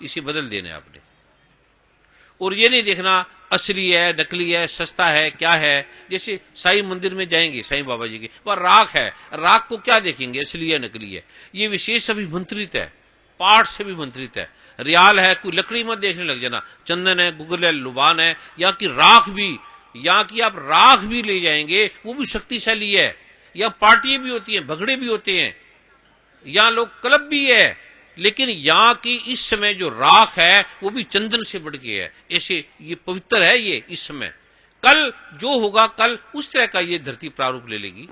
इसे बदल देना है आपने। और ये नहीं देखना असली है नकली है सस्ता है क्या है। जैसे साईं मंदिर में जाएंगे साईं बाबा जी के, वह राख है, राख को क्या देखेंगे असली है नकली है। ये विशेष अभिमंत्रित है, पाठ से भी मंत्रित है। रियाल है, कोई लकड़ी मत देखने लग जाना, चंदन है, गुगल है, लुबान है, यहाँ की राख भी, यहाँ की आप राख भी ले जाएंगे वो भी शक्तिशाली है। यहाँ पार्टियां भी होती हैं, भगड़े भी होते हैं, यहाँ लोग क्लब भी है, लेकिन यहाँ की इस समय जो राख है वो भी चंदन से बढ़ के है। ऐसे ये पवित्र है ये इस समय। कल जो होगा कल उस तरह का ये धरती प्रारूप ले लेगी।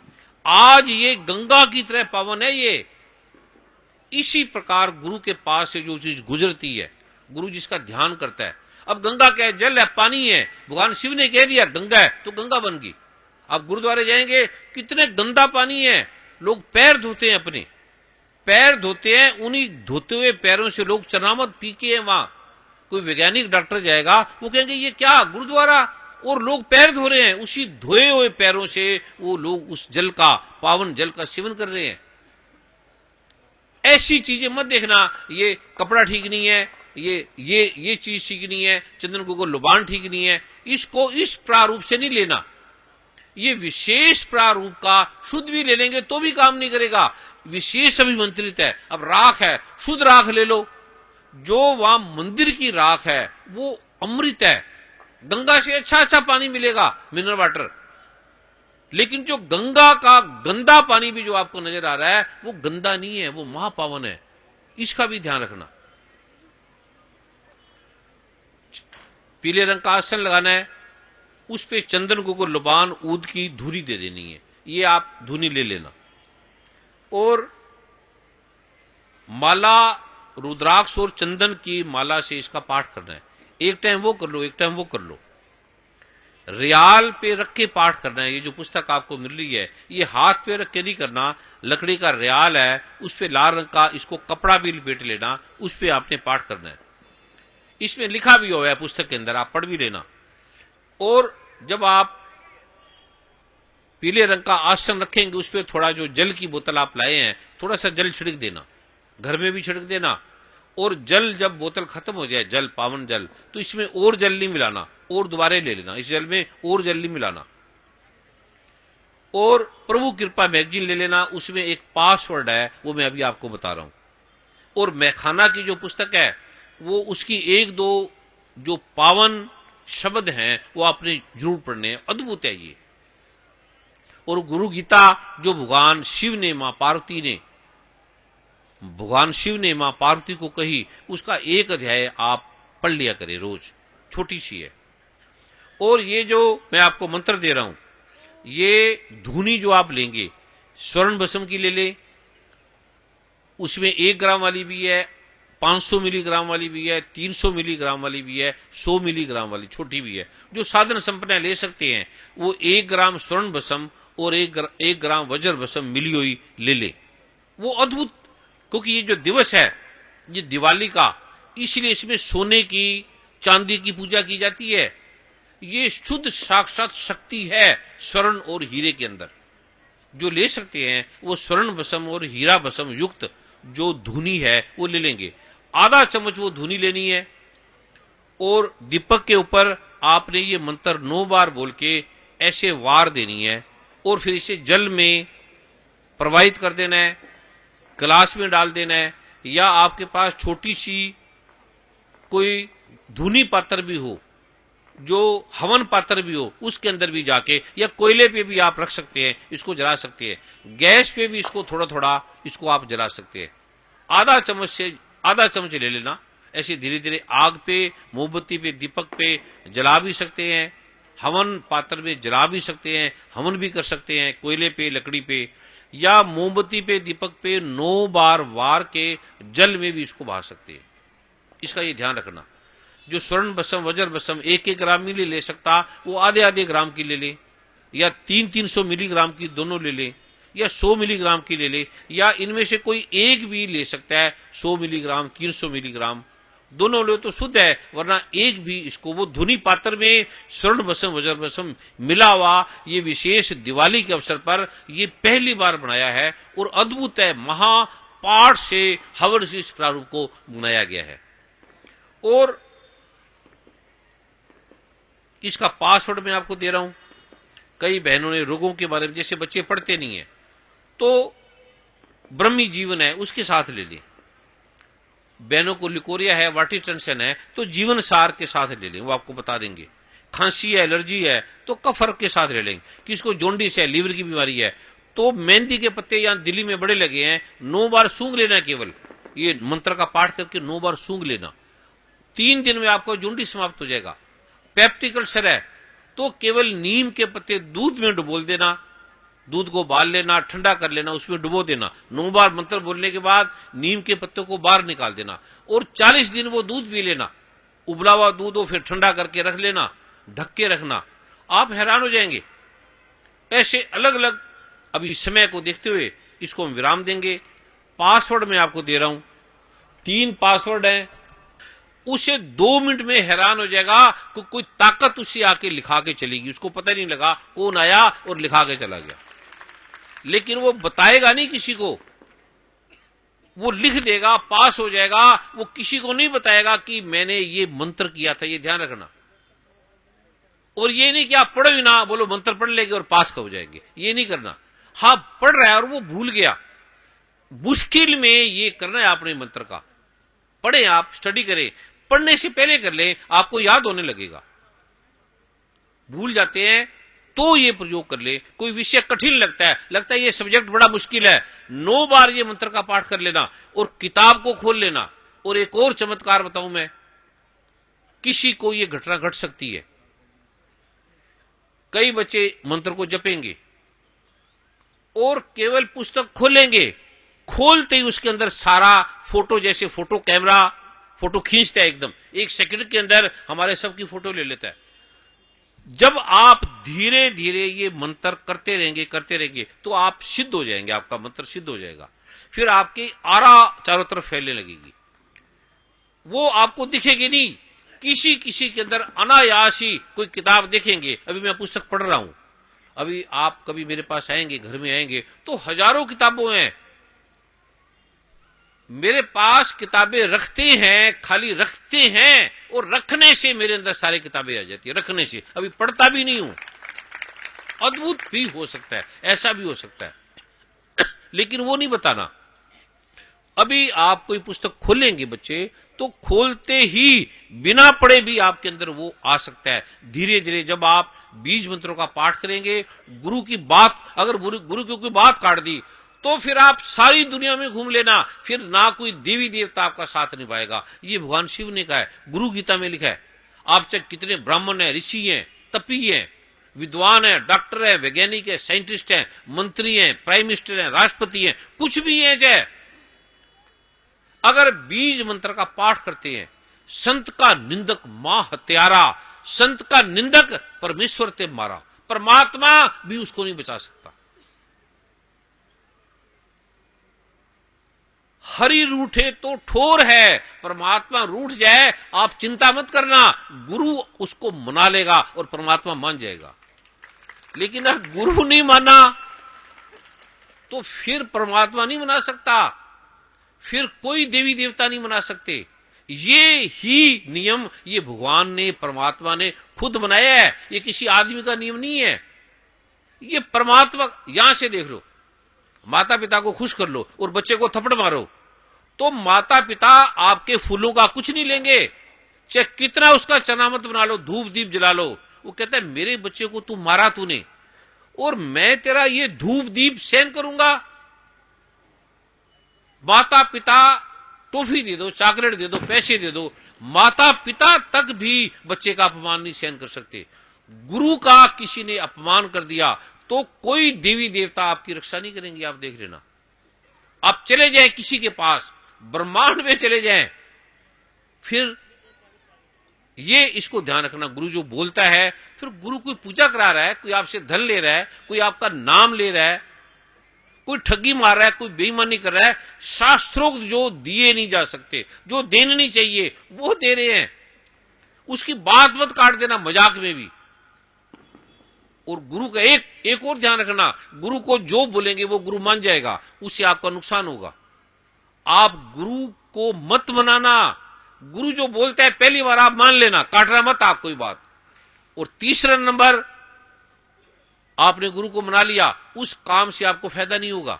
आज ये गंगा की तरह पावन है ये। इसी प्रकार गुरु के पास से जो चीज गुजरती है, गुरु जिसका ध्यान करता है। अब गंगा क्या है? जल है, पानी है। भगवान शिव ने कह दिया गंगा है तो गंगा बन गई। आप गुरुद्वारे जाएंगे कितने गंदा पानी है, लोग पैर धोते हैं, अपने पैर धोते हैं, उन्हीं धोते हुए पैरों से लोग चरनामत पी के हैं वहां। कोई वैज्ञानिक डॉक्टर जाएगा वो कहेंगे ये क्या गुरुद्वारा, और लोग पैर धो रहे हैं, उसी धोए हुए पैरों से वो लोग उस जल का, पावन जल का सेवन कर रहे हैं। ऐसी चीजें मत देखना, ये कपड़ा ठीक नहीं है, ये चीज ठीक नहीं है, चंदन को लुबान ठीक नहीं है, इसको इस प्रारूप से नहीं लेना। ये विशेष प्रारूप का शुद्ध भी ले लेंगे तो भी काम नहीं करेगा, विशेष अभिमंत्रित है। अब राख है, शुद्ध राख ले लो, जो वहां मंदिर की राख है वो अमृत है। गंगा से अच्छा अच्छा पानी मिलेगा, मिनरल वाटर। लेकिन जो गंगा का गंदा पानी भी जो आपको नजर आ रहा है वो गंदा नहीं है, वो महापावन है। इसका भी ध्यान रखना। पीले रंग का आसन लगाना है, उस पे चंदन को लुबान ऊद की धुरी दे देनी है, ये आप धुनी ले लेना। और माला रुद्राक्ष और चंदन की माला से इसका पाठ करना है। एक टाइम वो कर लो, एक टाइम वो कर लो। रियाल पे रख के पाठ करना है। ये जो पुस्तक आपको मिल रही है ये हाथ पे रख के नहीं करना, लकड़ी का रियाल है, उस पे लाल रंग का इसको कपड़ा भी लपेट लेना, उस पे आपने पाठ करना है। इसमें लिखा भी हुआ है पुस्तक के अंदर, आप पढ़ भी लेना। और जब आप पीले रंग का आसन रखेंगे उस पर थोड़ा जो जल की बोतल आप लाए हैं थोड़ा सा जल छिड़क देना, घर में भी छिड़क देना। और जल जब बोतल खत्म हो जाए, जल पावन जल, तो इसमें और जल नहीं मिलाना, और दोबारा ले लेना, इस जल में और जल नहीं मिलाना। और प्रभु कृपा मैगजीन ले लेना, उसमें एक पासवर्ड है वो मैं अभी आपको बता रहा हूं। और मैखाना की जो पुस्तक है वो उसकी एक दो जो पावन शब्द हैं वो आपने जरूर पढ़ने हैं, अद्भुत है ये। और गुरु गीता जो भगवान शिव ने मां पार्वती को कही, उसका एक अध्याय आप पढ़ लिया करें रोज, छोटी सी है। और ये जो मैं आपको मंत्र दे रहा हूं, ये धुनी जो आप लेंगे स्वर्ण भस्म की ले ले, उसमें 1 ग्राम वाली भी है, 500 मिलीग्राम वाली भी है, 300 मिलीग्राम वाली भी है, 100 मिलीग्राम वाली छोटी भी है। जो साधन संपन्न ले सकते हैं वो 1 ग्राम स्वर्ण भस्म और 1 ग्राम वज्र भस्म मिली हुई ले ले। वो अद्भुत, क्योंकि ये जो दिवस है ये दिवाली का, इसलिए इसमें सोने की चांदी की पूजा की जाती है। ये शुद्ध साक्षात शक्ति है स्वर्ण और हीरे के अंदर। जो ले सकते हैं वो स्वर्ण भस्म और हीरा भस्म युक्त जो धुनी है वो ले लेंगे। आधा चम्मच वो धुनी लेनी है और दीपक के ऊपर आपने ये मंत्र 9 बार बोल के ऐसे वार देनी है और फिर इसे जल में प्रवाहित कर देना है, गिलास में डाल देना है, या आपके पास छोटी सी कोई धुनी पात्र भी हो, जो हवन पात्र भी हो, उसके अंदर भी जाके, या कोयले पे भी आप रख सकते हैं, इसको जला सकते हैं। गैस पे भी इसको थोड़ा थोड़ा इसको आप जला सकते हैं। आधा चम्मच ले लेना, ऐसे धीरे धीरे आग पे, मोमबत्ती पे, दीपक पे जला भी सकते हैं, हवन पात्र में जला भी सकते हैं, हवन भी कर सकते हैं, कोयले पे, लकड़ी पे, या मोमबत्ती पे, दीपक पे 9 बार वार के जल में भी इसको बहा सकते हैं। इसका ये ध्यान रखना। जो स्वर्ण भस्म वज्र भस्म 1-1 ग्राम मिली ले सकता वो आधे ग्राम की ले ले, या 300-300 मिलीग्राम की दोनों ले ले, या 100 मिलीग्राम की ले ले, या इनमें से कोई एक भी ले सकता है। 100 मिलीग्राम 300 मिलीग्राम दोनों ले तो शुद्ध है, वरना एक भी इसको वो धुनी पात्र में स्वर्ण भस्म वज्र भस्म मिला हुआ, ये विशेष दिवाली के अवसर पर ये पहली बार बनाया है और अद्भुत है। महापाठ से हवन से इस प्रारूप को बनाया गया है। और इसका पासवर्ड मैं आपको दे रहा हूं। कई बहनों ने रोगों के बारे में, जैसे बच्चे पढ़ते नहीं है तो ब्रह्मी जीवन है उसके साथ ले लें, बहनों को लिकोरिया है, वाटी टेंशन है तो जीवन सार के साथ ले लें, वो आपको बता देंगे। खांसी है, एलर्जी है तो कफर के साथ ले लेंगे। किसको जॉन्डिस है, लीवर की बीमारी है तो मेहंदी के पत्ते यहां दिल्ली में बड़े लगे हैं, 9 बार सूंघ लेना, केवल ये मंत्र का पाठ करके 9 बार सूंघ लेना, 3 दिन में आपको जॉन्डिस समाप्त हो जाएगा। पेप्टिक अल्सर है तो केवल नीम के पत्ते दूध में डुबोल देना, दूध को उबाल लेना, ठंडा कर लेना, उसमें डुबो देना, 9 बार मंत्र बोलने के बाद नीम के पत्तों को बाहर निकाल देना और 40 दिन वो दूध पी लेना, उबला हुआ दूध हो, फिर ठंडा करके रख लेना, ढक के रखना। आप हैरान हो जाएंगे। ऐसे अलग अलग, अभी समय को देखते हुए इसको हम विराम देंगे। पासवर्ड मैं आपको दे रहा हूं, 3 पासवर्ड हैं, उसे 2 मिनट में हैरान हो जाएगा कि कोई ताकत उसे आके लिखा के चलेगी, उसको पता नहीं लगा कौन आया और लिखा के चला गया। लेकिन वो बताएगा नहीं किसी को, वो लिख देगा, पास हो जाएगा। वो किसी को नहीं बताएगा कि मैंने ये मंत्र किया था, ये ध्यान रखना। और ये नहीं कि आप पढ़ो ही ना, बोलो मंत्र पढ़ लेंगे और पास हो जाएंगे, ये नहीं करना। हाँ, पढ़ रहा है और वो भूल गया, मुश्किल में ये करना है आपने मंत्र का। पढ़े, आप स्टडी करें, पढ़ने से पहले कर लें, आपको याद होने लगेगा। भूल जाते हैं तो ये प्रयोग कर ले। कोई विषय कठिन लगता है ये सब्जेक्ट बड़ा मुश्किल है, 9 बार ये मंत्र का पाठ कर लेना और किताब को खोल लेना। और एक और चमत्कार बताऊं मैं, किसी को ये घटना घट सकती है। कई बच्चे मंत्र को जपेंगे और केवल पुस्तक खोलेंगे, खोलते ही उसके अंदर सारा फोटो, जैसे फोटो कैमरा फोटो खींचता है एकदम, 1 सेकंड के अंदर हमारे सबकी फोटो ले लेता है। जब आप धीरे धीरे ये मंत्र करते रहेंगे तो आप सिद्ध हो जाएंगे, आपका मंत्र सिद्ध हो जाएगा। फिर आपकी आरा चारों तरफ फैलने लगेगी, वो आपको दिखेगी नहीं। किसी किसी के अंदर अनायास ही कोई किताब देखेंगे, अभी मैं पुस्तक पढ़ रहा हूं, अभी आप कभी मेरे पास आएंगे, घर में आएंगे तो हजारों किताबों हैं, मेरे पास किताबें रखते हैं, खाली रखते हैं और रखने से मेरे अंदर सारी किताबें आ जाती है, रखने से। अभी पढ़ता भी नहीं हूं। अद्भुत भी हो सकता है, ऐसा भी हो सकता है, लेकिन वो नहीं बताना। अभी आप कोई पुस्तक खोलेंगे बच्चे तो खोलते ही बिना पढ़े भी आपके अंदर वो आ सकता है। धीरे धीरे जब आप बीज मंत्रों का पाठ करेंगे, गुरु की बात, अगर गुरु की कोई बात काट दी तो फिर आप सारी दुनिया में घूम लेना, फिर ना कोई देवी देवता आपका साथ निभाएगा। ये भगवान शिव ने कहा है, गुरु गीता में लिखा है। आप चाहे कितने ब्राह्मण हैं, ऋषि हैं, तपी हैं, विद्वान हैं, डॉक्टर हैं, वैज्ञानिक हैं, साइंटिस्ट हैं, मंत्री हैं, प्राइम मिनिस्टर हैं, राष्ट्रपति हैं, कुछ भी हैं, चाहे अगर बीज मंत्र का पाठ करते हैं, संत का निंदक मां हत्यारा, संत का निंदक परमेश्वर ते मारा, परमात्मा भी उसको नहीं बचा सकता। हरि रूठे तो ठोर है, परमात्मा रूठ जाए आप चिंता मत करना, गुरु उसको मना लेगा और परमात्मा मान जाएगा। लेकिन अगर गुरु नहीं माना तो फिर परमात्मा नहीं मना सकता, फिर कोई देवी देवता नहीं मना सकते। ये ही नियम ये भगवान ने, परमात्मा ने खुद बनाया है, ये किसी आदमी का नियम नहीं है। ये परमात्मा, यहां से देख लो, माता पिता को खुश कर लो और बच्चे को थप्पड़ मारो तो माता पिता आपके फूलों का कुछ नहीं लेंगे, चाहे कितना उसका चनामत बना लो, धूप दीप जला लो। वो कहता है मेरे बच्चे को तू मारा तूने और मैं तेरा ये धूप दीप सहन करूंगा। माता पिता टॉफी दे दो, चॉकलेट दे दो, पैसे दे दो, माता पिता तक भी बच्चे का अपमान नहीं सहन कर सकते। गुरु का किसी ने अपमान कर दिया तो कोई देवी देवता आपकी रक्षा नहीं करेंगे। आप देख लेना, आप चले जाएं किसी के पास, ब्रह्मांड में चले जाएं, फिर ये इसको ध्यान रखना, गुरु जो बोलता है, फिर गुरु कोई पूजा करा रहा है, कोई आपसे धन ले रहा है, कोई आपका नाम ले रहा है, कोई ठगी मार रहा है, कोई बेईमानी कर रहा है, शास्त्रोक्त जो दिए नहीं जा सकते, जो देने नहीं चाहिए वो दे रहे हैं, उसकी बात मत काट देना मजाक में भी। और गुरु का एक और ध्यान रखना, गुरु को जो बोलेंगे वो गुरु मान जाएगा, उससे आपका नुकसान होगा। आप गुरु को मत मनाना, गुरु जो बोलता है पहली बार आप मान लेना, काटना मत आप कोई बात। और तीसरा नंबर, आपने गुरु को मना लिया, उस काम से आपको फायदा नहीं होगा।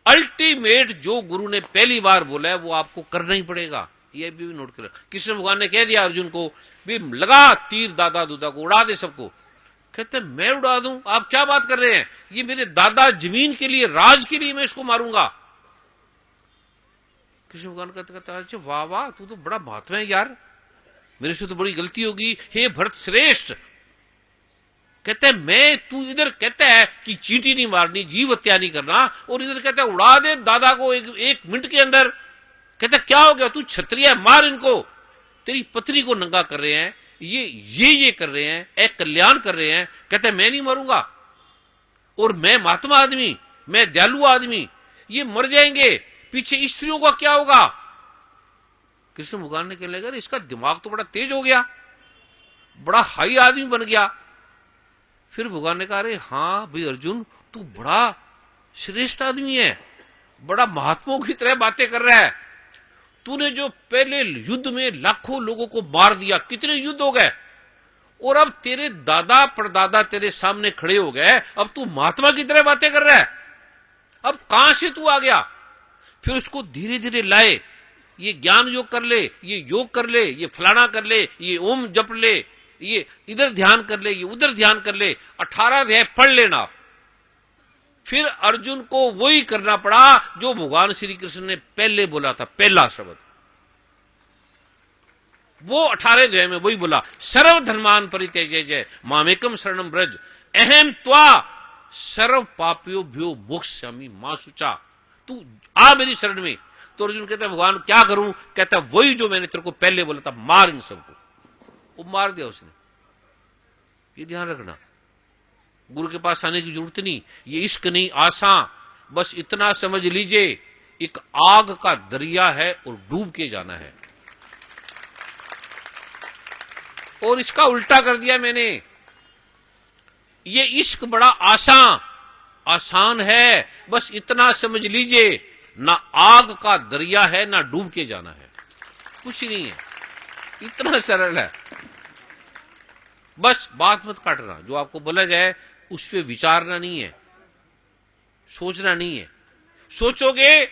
अल्टीमेट जो गुरु ने पहली बार बोला है वो आपको करना ही पड़ेगा। ये भी नोट करो। कृष्ण भगवान ने कह दिया अर्जुन को भी लगा तीर दादा दूदा को, उड़ा दे सबको। कहते मैं उड़ा दूं? आप क्या बात कर रहे हैं, ये मेरे दादा जमीन के लिए, राज के लिए मैं इसको मारूंगा। कृष्ण भगवान कहते अच्छा वाह वाह, तू तो बड़ा महात्मा है यार, मेरे से तो बड़ी गलती होगी, हे भरत श्रेष्ठ। कहते हैं मैं, तू इधर कहता है कि चींटी नहीं मारनी, जीव हत्या नहीं करना, और इधर कहता है उड़ा दे दादा को एक मिनट के अंदर। कहता क्या हो गया, तू क्षत्रिय है, मार इनको। तेरी पत्नी को नंगा कर रहे हैं, ये कर रहे हैं, एक कल्याण कर रहे हैं। कहता है मैं नहीं मरूंगा, और मैं महात्मा आदमी, मैं दयालु आदमी, ये मर जाएंगे, पीछे स्त्रियों का क्या होगा। कृष्ण भगवान ने कहने लगा इसका दिमाग तो बड़ा तेज हो गया, बड़ा हाई आदमी बन गया। फिर भगवान ने कहा अरे हाँ भाई अर्जुन, तू बड़ा श्रेष्ठ आदमी है, बड़ा महात्माओं की तरह बातें कर रहा है। तूने जो पहले युद्ध में लाखों लोगों को मार दिया, कितने युद्ध हो गए, और अब तेरे दादा परदादा तेरे सामने खड़े हो गए, अब तू महात्मा की तरह बातें कर रहा है, अब कहां से तू आ गया। फिर उसको धीरे धीरे लाए, ये ज्ञान योग कर ले, ये योग कर ले, ये फलाना कर ले, ये ओम जप ले, ये इधर ध्यान कर ले, ये उधर ध्यान कर ले, 18 अध्याय पढ़ लेना। फिर अर्जुन को वही करना पड़ा जो भगवान श्री कृष्ण ने पहले बोला था, पहला शब्द वो 18 अध्याय में वही बोला, सर्व धर्मान परित्यज्य जय मामेकम शरणम ब्रज अहम त्वा सर्व पापियों भ्यो मोक्षयामि मां शुचा। तू आ मेरी शरण में। तो अर्जुन कहता है भगवान क्या करूं। कहता है वही जो मैंने तेरे को पहले बोला था, मार इन सबको। वो मार दिया उसने। ये ध्यान रखना, गुरु के पास आने की जरूरत नहीं, ये इश्क नहीं आसा, बस इतना समझ लीजिए एक आग का दरिया है और डूब के जाना है। और इसका उल्टा कर दिया मैंने, ये इश्क बड़ा आसान है, बस इतना समझ लीजिए ना आग का दरिया है ना डूब के जाना है, कुछ नहीं है, इतना सरल है। बस बात मत काटना, जो आपको बोला जाए उस पर विचारना नहीं है, सोचना नहीं है। सोचोगे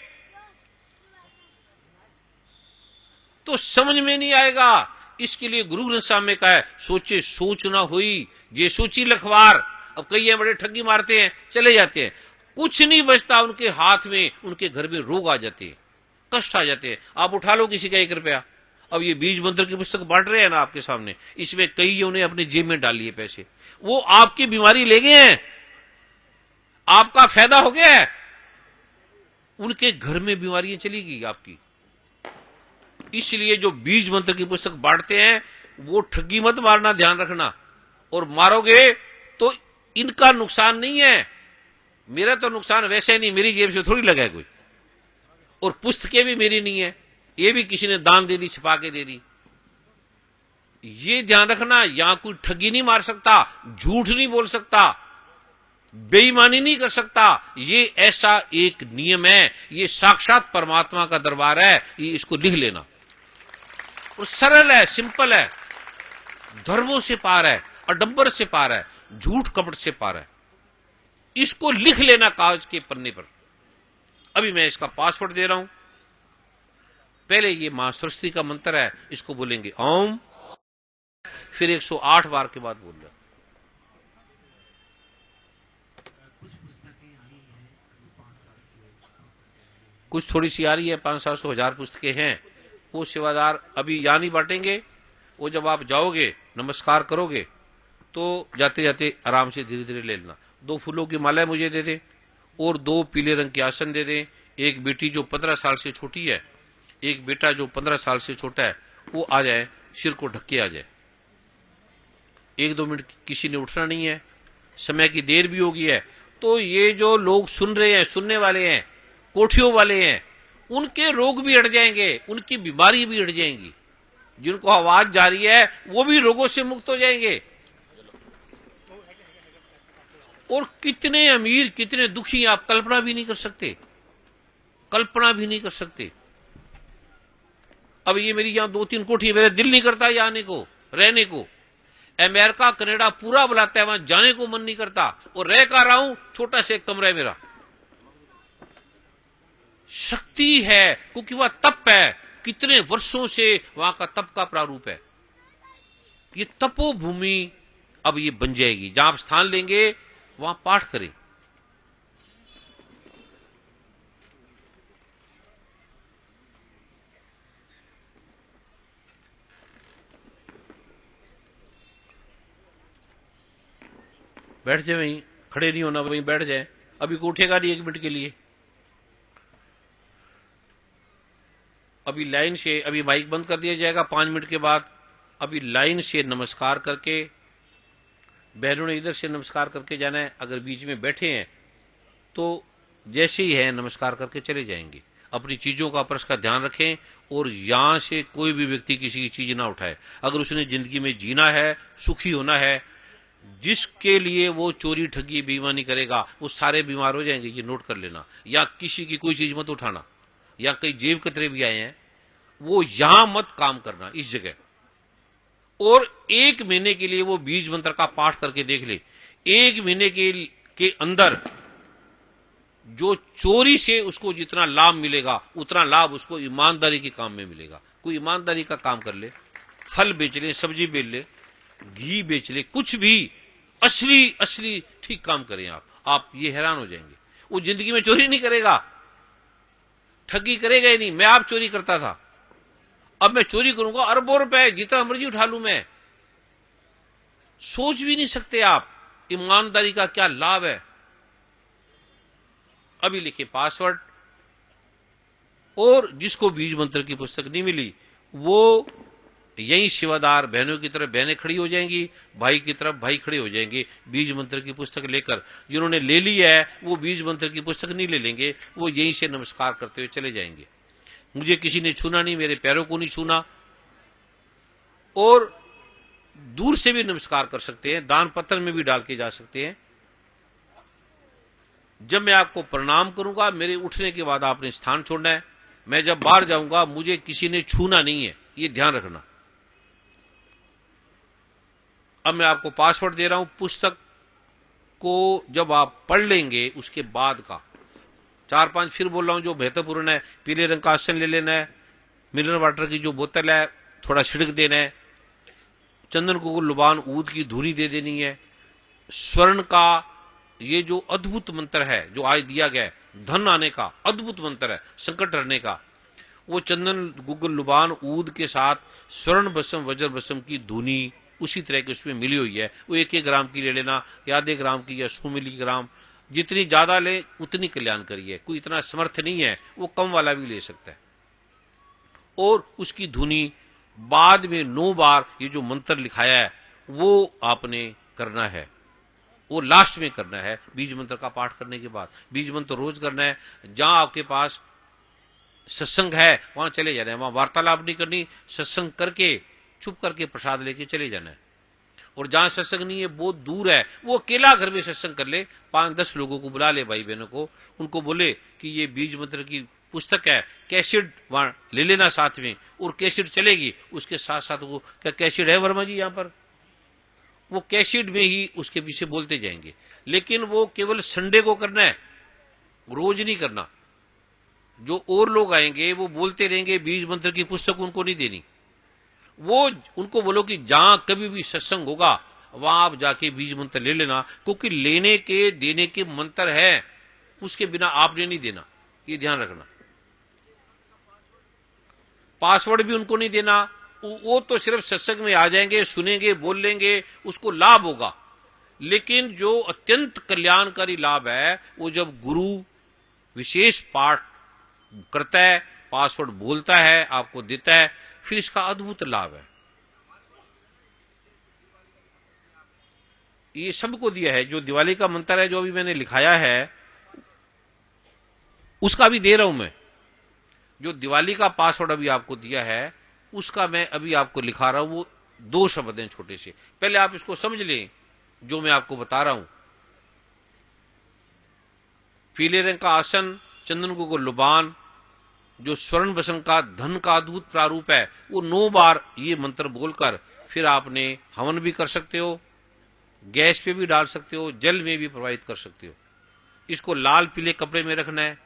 तो समझ में नहीं आएगा। इसके लिए गुरु ग्रंथ साहब में कहा है सोचे सोच ना हुई जे सोची लखवार। अब कई बड़े ठगी मारते हैं, चले जाते हैं, कुछ नहीं बचता उनके हाथ में, उनके घर में रोग आ जाते हैं, कष्ट आ जाते हैं। आप उठा लो किसी का 1 रुपया, अब ये बीज मंत्र की पुस्तक बांट रहे हैं ना आपके सामने, इसमें कईयों ने अपने जेब में डाल लिए पैसे, वो आपकी बीमारी ले गए हैं, आपका फायदा हो गया है, उनके घर में बीमारियां चली गई आपकी। इसलिए जो बीज मंत्र की पुस्तक बांटते हैं वो ठगी मत मारना, ध्यान रखना, और मारोगे तो इनका नुकसान नहीं है, मेरा तो नुकसान वैसे नहीं, मेरी जेब से थोड़ी लगा है कोई, और पुस्तकें भी मेरी नहीं है, ये भी किसी ने दान दे दी, छपा के दे दी। ये ध्यान रखना, यहां कोई ठगी नहीं मार सकता, झूठ नहीं बोल सकता, बेईमानी नहीं कर सकता। ये ऐसा एक नियम है, ये साक्षात परमात्मा का दरबार है, ये इसको लिख लेना। और सरल है, सिंपल है, धर्मों से पार है, अडंबर से पार है, झूठ कपट से पार है। इसको लिख लेना कागज के पन्ने पर। अभी मैं इसका पासवर्ड दे रहा हूं। पहले ये मां सरस्वती का मंत्र है, इसको बोलेंगे ओम, फिर 108 बार के बाद बोल रहा। कुछ थोड़ी सी आ रही है, 500-700 हजार पुस्तकें हैं, वो सेवादार अभी यहाँ नहीं बांटेंगे, वो जब आप जाओगे नमस्कार करोगे तो जाते जाते आराम से धीरे धीरे ले लेना। 2 फूलों की माला मुझे दे दे, और 2 पीले रंग के आसन दे दे। एक बेटी जो 15 साल से छोटी है, एक बेटा जो 15 साल से छोटा है, वो आ जाए, सिर को ढक के आ जाए। 1-2 मिनट किसी ने उठना नहीं है, समय की देर भी होगी है। तो ये जो लोग सुन रहे हैं, सुनने वाले हैं, कोठियों वाले हैं, उनके रोग भी हट जाएंगे, उनकी बीमारी भी हट जाएंगी। जिनको आवाज जा रही है वो भी रोगों से मुक्त हो जाएंगे। और कितने अमीर कितने दुखी आप कल्पना भी नहीं कर सकते, कल्पना भी नहीं कर सकते। अब ये मेरी यहां 2-3 कोठी, मेरा दिल नहीं करता यहाँ आने को, रहने को। अमेरिका कनाडा पूरा बुलाता है, वहां जाने को मन नहीं करता, और रह कर रहा हूं, छोटा सा एक कमरा है मेरा। शक्ति है क्योंकि वह तप है, कितने वर्षों से वहां का तप का प्रारूप है। ये तपोभूमि अब ये बन जाएगी, जहां आप स्थान लेंगे वहां पाठ करें। बैठ जाए वहीं, खड़े नहीं होना, वहीं बैठ जाए। अभी को उठेगा नहीं 1 मिनट के लिए। अभी लाइन से, अभी माइक बंद कर दिया जाएगा 5 मिनट के बाद। अभी लाइन से नमस्कार करके, बहनों ने इधर से नमस्कार करके जाना है। अगर बीच में बैठे हैं तो जैसे ही है नमस्कार करके चले जाएंगे। अपनी चीजों का परस का ध्यान रखें, और यहां से कोई भी व्यक्ति किसी की चीज ना उठाए। अगर उसने जिंदगी में जीना है, सुखी होना है, जिसके लिए वो चोरी ठगी बेईमानी करेगा, वो सारे बीमार हो जाएंगे, ये नोट कर लेना। या किसी की कोई चीज मत उठाना, या कई जेब कतरे भी आए हैं, वो यहां मत काम करना इस जगह। और 1 महीने के लिए वो बीज मंत्र का पाठ करके देख ले। 1 महीने के अंदर जो चोरी से उसको जितना लाभ मिलेगा, उतना लाभ उसको ईमानदारी के काम में मिलेगा। कोई ईमानदारी का काम कर ले, फल बेच ले, सब्जी बेच ले, घी बेच ले, कुछ भी असली असली ठीक काम करें आप ये हैरान हो जाएंगे। वो जिंदगी में चोरी नहीं करेगा, ठगी करेगा ही नहीं। मैं आप चोरी करता था, अब मैं चोरी करूंगा, अरबों रुपए जितना मर्जी उठा लूं मैं। सोच भी नहीं सकते आप ईमानदारी का क्या लाभ है। अभी लिखे पासवर्ड। और जिसको बीज मंत्र की पुस्तक नहीं मिली, वो यही सेवादार बहनों की तरफ बहनें खड़ी हो जाएंगी, भाई की तरफ भाई खड़े हो जाएंगे बीज मंत्र की पुस्तक लेकर। जिन्होंने ले ली है वो बीज मंत्र की पुस्तक नहीं ले लेंगे, वो यहीं से नमस्कार करते हुए चले जाएंगे। मुझे किसी ने छूना नहीं, मेरे पैरों को नहीं छूना। और दूर से भी नमस्कार कर सकते हैं, दान पत्र में भी डाल के जा सकते हैं। जब मैं आपको प्रणाम करूंगा, मेरे उठने के बाद आपने स्थान छोड़ना है। मैं जब बाहर जाऊंगा, मुझे किसी ने छूना नहीं है, ये ध्यान रखना। अब मैं आपको पासवर्ड दे रहा हूं, पुस्तक को जब आप पढ़ लेंगे उसके बाद का 4-5 फिर बोल रहा हूं जो महत्वपूर्ण है। पीले रंग का आसन ले लेना है, मिनरल वाटर की जो बोतल है थोड़ा छिड़क देना है, चंदन को लुबान ऊद की धुनी दे देनी है। स्वर्ण का ये जो अद्भुत मंत्र है जो आज दिया गया है, धन आने का अद्भुत मंत्र है, संकट हरने का, वो चंदन गुग्गल लुबान ऊद के साथ स्वर्ण भस्म वज्र भस्म की धुनी उसी तरह की उसमें मिली हुई है। वो 1-1 ग्राम की ले लेना, या आधे ग्राम की, या 100 मिलीग्राम, जितनी ज्यादा ले उतनी कल्याणकारी है। कोई इतना समर्थ नहीं है, वो कम वाला भी ले सकता है। और उसकी धुनी बाद में 9 बार ये जो मंत्र लिखाया है वो आपने करना है, वो लास्ट में करना है बीज मंत्र का पाठ करने के बाद। बीज मंत्र रोज करना है। जहां आपके पास सत्संग है वहां चले जाना है, वहां वार्तालाप नहीं करनी, सत्संग करके चुप करके प्रसाद लेके चले जाना है। और जहां सत्संग नहीं है, बहुत दूर है, वो अकेला घर में सत्संग कर ले, 5-10 लोगों को बुला ले, भाई बहनों को, उनको बोले कि ये बीज मंत्र की पुस्तक है, कैसेट वहां ले लेना साथ में, और कैसेट चलेगी उसके साथ साथ। वो क्या कैसेट है वर्मा जी यहाँ पर, वो कैसेट में ही उसके पीछे बोलते जाएंगे। लेकिन वो केवल संडे को करना है, रोज नहीं करना। जो और लोग आएंगे वो बोलते रहेंगे, बीज मंत्र की पुस्तक उनको नहीं देनी। वो उनको बोलो कि जहां कभी भी सत्संग होगा वहां आप जाके बीज मंत्र ले लेना, क्योंकि लेने के देने के मंत्र है, उसके बिना आपने नहीं देना, ये ध्यान रखना। पासवर्ड भी उनको नहीं देना, वो तो सिर्फ सत्संग में आ जाएंगे, सुनेंगे, बोल लेंगे, उसको लाभ होगा। लेकिन जो अत्यंत कल्याणकारी लाभ है वो जब गुरु विशेष पाठ करता है, पासवर्ड बोलता है, आपको देता है, फिर इसका अद्भुत लाभ है। ये सबको दिया है। जो दिवाली का मंत्र है जो अभी मैंने लिखाया है उसका भी दे रहा हूं मैं। जो दिवाली का पासवर्ड अभी आपको दिया है उसका मैं अभी आपको लिखा रहा हूं। वो 2 शब्द हैं छोटे से, पहले आप इसको समझ लें जो मैं आपको बता रहा हूं। पीले रंग का आसन, चंदन को लुबान, जो स्वर्ण बसंग का धन का अद्भुत प्रारूप है, वो 9 बार ये मंत्र बोलकर फिर आपने हवन भी कर सकते हो, गैस पे भी डाल सकते हो, जल में भी प्रवाहित कर सकते हो। इसको लाल पीले कपड़े में रखना है,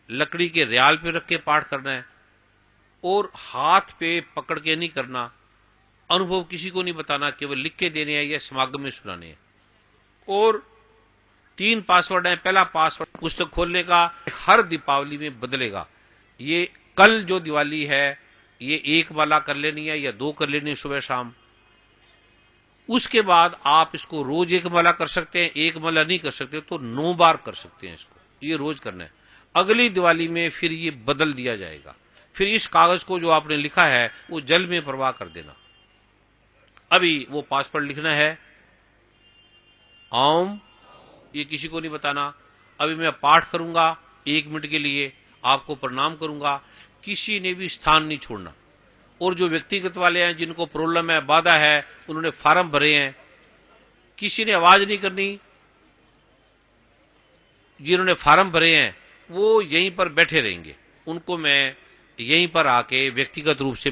लकड़ी के रियाल पे रख के पाठ करना है और हाथ पे पकड़ के नहीं करना, अनुभव किसी को नहीं बताना, केवल लिख के देने हैं या समागम में सुनाने हैं। और 3 पासवर्ड है। पहला पासवर्ड पुस्तक खोलने का हर दीपावली में बदलेगा। ये कल जो दिवाली है ये 1 माला कर लेनी है या 2 कर लेनी है सुबह शाम। उसके बाद आप इसको रोज 1 माला कर सकते हैं, 1 माला नहीं कर सकते तो 9 बार कर सकते हैं इसको, ये रोज करना है। अगली दिवाली में फिर ये बदल दिया जाएगा। फिर इस कागज को जो आपने लिखा है वो जल में प्रवाह कर देना। अभी वो पासवर्ड लिखना है ओम, ये किसी को नहीं बताना। अभी मैं पाठ करूंगा 1 मिनट के लिए, आपको प्रणाम करूंगा, किसी ने भी स्थान नहीं छोड़ना। और जो व्यक्तिगत वाले हैं जिनको प्रॉब्लम है, बाधा है, उन्होंने फार्म भरे हैं, किसी ने आवाज नहीं करनी। जिन्होंने फार्म भरे हैं वो यहीं पर बैठे रहेंगे, उनको मैं यहीं पर आके व्यक्तिगत रूप से